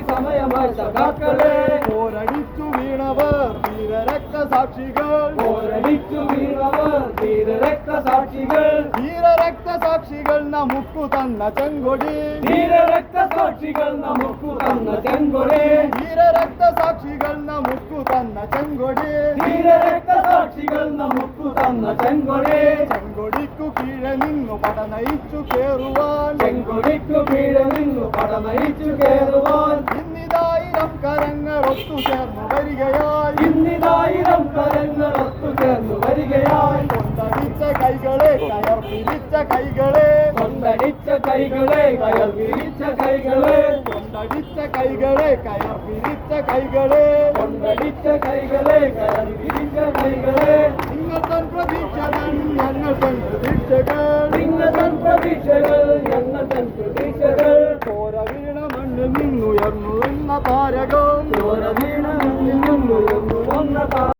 സമയമായി സഖാക്കളെ പോരടിച്ചു വീണവർ ധീരരക്തസാക്ഷികൾ പോരടിച്ചു വീണവർ ധീരരക്തസാക്ഷികൾ ധീരരക്തസാക്ഷികൾ നമുക്കു തന്ന ചെങ്കൊടി ധീരരക്തസാക്ഷികൾ നമുക്കു തന്ന ചെങ്കൊടി ധീരരക്തസാക്ഷികൾ നമുക്കു തന്ന ചെങ്കൊടി ധീരരക്തസാക്ഷികൾ നമുക്കു തന്ന ചെങ്കൊടി ചെങ്കൊടിക്കു കീഴെ നിന്നു പട നയിച്ചു കേറുവാൻ ചെങ്കൊടിക്കു കീഴെ നിന്നു പട നയിച്ചു കേറുവാൻ ഇന്നിതായിരം കരങ്ങൾ ഒത്തുചേർന്നു വരികയായി ഇന്നിതായിരം കരങ്ങൾ ഒത്തുചേർന്നു വരികയായി കൊണ്ടടിച്ച കൈകളെ കയർ പിരിച്ച കൈകളെ കൊണ്ടടിച്ച കൈകളെ കയർ പിരിച്ച കൈകളെ കൊണ്ടടിച്ച കൈകളെ കയർ പിരിച്ച കൈകളെ കൊണ്ടടിച്ച കൈകളെ കയർ പിരിച്ച കൈകളെ നിങ്ങൾ തൻ പ്രതീക്ഷകൾ ഞങ്ങൾ തൻ പ്രതീക്ഷകൾ നിങ്ങൾ തൻ പ്രതീക്ഷകൾ ഞങ്ങൾ തൻ പ്രതീക്ഷകൾ ചോര വീണ മണ്ണിൽ നിന്നുയർന്നു എന്ന താരകം ചോര വീണ മണ്ണിൽ നിന്നുയർന്നു വന്ന